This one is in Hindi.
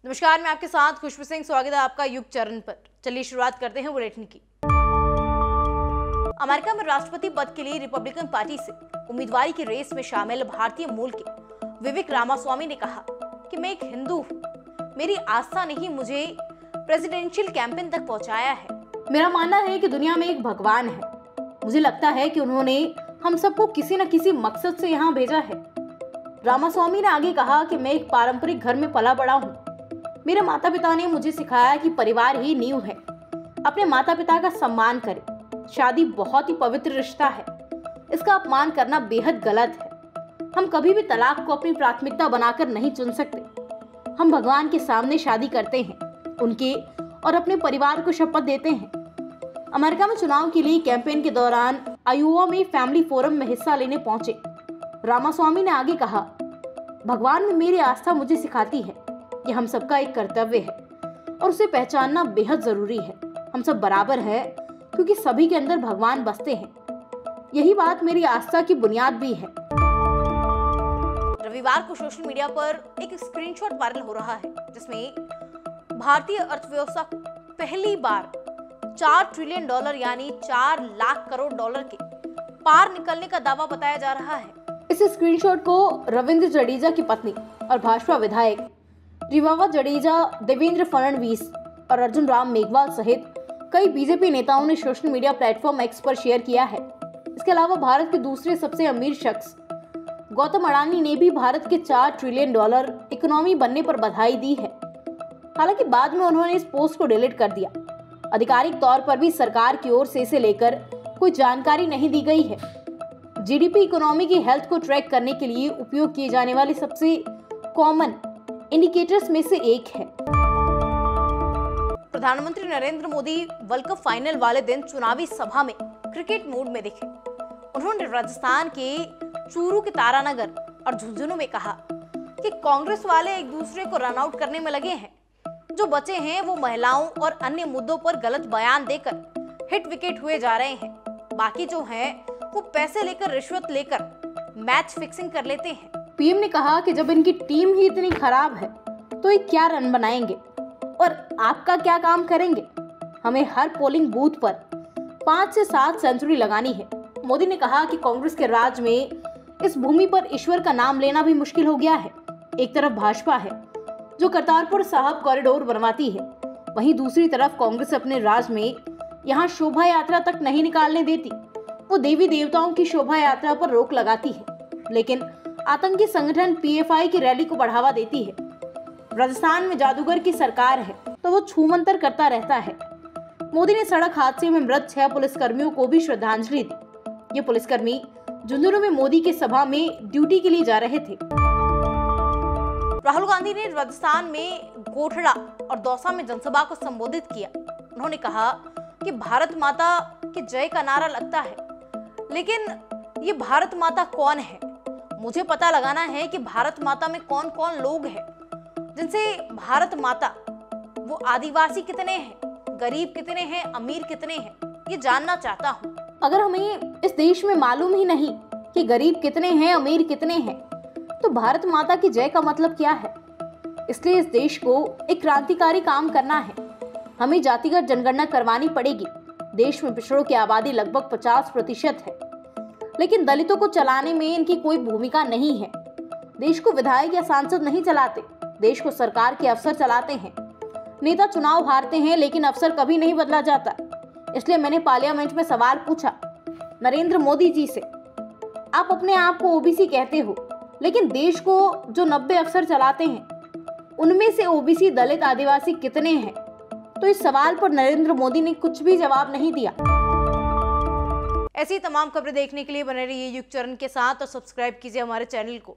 नमस्कार, मैं आपके साथ खुशबू सिंह। स्वागत है आपका युग चरण पर। चलिए शुरुआत करते हैं बुलेटिन की। अमेरिका में राष्ट्रपति पद के लिए रिपब्लिकन पार्टी से उम्मीदवारी की रेस में शामिल भारतीय मूल के विवेक रामास्वामी ने कहा कि मैं एक हिंदू हूँ, मेरी आस्था ने ही मुझे प्रेसिडेंशियल कैंपेन तक पहुँचाया है। मेरा मानना है कि दुनिया में एक भगवान है। मुझे लगता है कि उन्होंने हम सबको किसी न किसी मकसद से यहाँ भेजा है। रामास्वामी ने आगे कहा कि मैं एक पारंपरिक घर में पला बड़ा हूँ। मेरे माता पिता ने मुझे सिखाया कि परिवार ही नींव है। अपने माता पिता का सम्मान करें। शादी बहुत ही पवित्र रिश्ता है, इसका अपमान करना बेहद गलत है। हम कभी भी तलाक को अपनी प्राथमिकता बनाकर नहीं चुन सकते। हम भगवान के सामने शादी करते हैं, उनके और अपने परिवार को शपथ देते हैं। अमेरिका में चुनाव के लिए कैंपेन के दौरान आयोवा में फैमिली फोरम में हिस्सा लेने पहुंचे रामास्वामी ने आगे कहा, भगवान में मेरी आस्था मुझे सिखाती है कि हम सबका एक कर्तव्य है और उसे पहचानना बेहद जरूरी है। हम सब बराबर हैं क्योंकि सभी के अंदर भगवान बसते हैं। यही बात मेरी आस्था की बुनियाद भी है। रविवार को सोशल मीडिया पर एक स्क्रीनशॉट वायरल हो रहा है जिसमें भारतीय अर्थव्यवस्था को पहली बार $4 ट्रिलियन यानी 4 लाख करोड़ डॉलर के पार निकलने का दावा बताया जा रहा है। इस स्क्रीनशॉट को रविंद्र जडेजा की पत्नी और भाजपा विधायक रिवावा जडेजा, देवेंद्र फडणवीस और अर्जुन राम मेघवाल सहित कई बीजेपी नेताओं ने सोशल मीडिया प्लेटफॉर्म एक्स पर शेयर किया है। इसके अलावा भारत के दूसरे सबसे अमीर शख्स गौतम अडानी ने भी भारत के $4 ट्रिलियन इकोनॉमी बनने पर बधाई दी है। हालांकि बाद में उन्होंने इस पोस्ट को डिलीट कर दिया। आधिकारिक तौर पर भी सरकार की ओर से इसे लेकर कोई जानकारी नहीं दी गई है। जीडीपी इकोनॉमी की हेल्थ को ट्रैक करने के लिए उपयोग किए जाने वाले सबसे कॉमन इंडिकेटर्स में से एक है। प्रधानमंत्री Narendra Modi world cup final वाले दिन चुनावी सभा में क्रिकेट मूड में दिखे। उन्होंने राजस्थान के चूरू के तारानगर और झुंझुनू में कहा कि कांग्रेस वाले एक दूसरे को रन आउट करने में लगे हैं। जो बचे हैं वो महिलाओं और अन्य मुद्दों पर गलत बयान देकर हिट विकेट हुए जा रहे हैं। बाकी जो हैं वो पैसे लेकर, रिश्वत लेकर मैच फिक्सिंग कर लेते हैं। पीएम ने कहा कि जब इनकी टीम ही इतनी खराब है तो ये क्या रन बनाएंगे और आपका क्या काम करेंगे। हमें हर पोलिंग बूथ पर 5 से 7 सेंचुरी लगानी है। मोदी ने कहा कि कांग्रेस के राज में इस भूमि पर ईश्वर का नाम लेना भी मुश्किल हो गया है। एक तरफ भाजपा है जो करतारपुर साहिब कॉरिडोर बनवाती है, वहीं दूसरी तरफ कांग्रेस अपने राज में यहाँ शोभा यात्रा तक नहीं निकालने देती। वो देवी देवताओं की शोभा यात्रा पर रोक लगाती है, लेकिन आतंकी संगठन पीएफआई की रैली को बढ़ावा देती है। राजस्थान में जादूगर की सरकार है तो वो छूमंतर करता रहता है। मोदी ने सड़क हादसे में मृत 6 पुलिसकर्मियों को भी श्रद्धांजलि दी। ये पुलिसकर्मी झुंझुनू में मोदी की सभा में ड्यूटी के लिए जा रहे थे। राहुल गांधी ने राजस्थान में गोठड़ा और दौसा में जनसभा को संबोधित किया। उन्होंने कहा कि भारत माता की जय का नारा लगता है, लेकिन ये भारत माता कौन है? मुझे पता लगाना है कि भारत माता में कौन कौन लोग हैं जिनसे भारत माता, वो आदिवासी कितने हैं, गरीब कितने हैं, अमीर कितने हैं, ये जानना चाहता हूँ। अगर हमें इस देश में मालूम ही नहीं कि गरीब कितने हैं, अमीर कितने हैं, तो भारत माता की जय का मतलब क्या है? इसलिए इस देश को एक क्रांतिकारी काम करना है। हमें जातिगत जनगणना करवानी पड़ेगी। देश में पिछड़ों की आबादी लगभग 50% है, लेकिन दलितों को चलाने में इनकी कोई भूमिका नहीं है। देश को विधायक या सांसद नहीं चलाते, देश को सरकार के अफसर चलाते हैं। नेता चुनाव हारते हैं लेकिन अफसर कभी नहीं बदला जाता। इसलिए मैंने पार्लियामेंट में सवाल पूछा नरेंद्र मोदी जी से, आप अपने आप को ओबीसी कहते हो, लेकिन देश को जो 90 अफसर चलाते हैं उनमें से ओबीसी, दलित, आदिवासी कितने हैं? तो इस सवाल पर नरेंद्र मोदी ने कुछ भी जवाब नहीं दिया। ऐसी तमाम खबरें देखने के लिए बने रहिए युग चरण के साथ और सब्सक्राइब कीजिए हमारे चैनल को।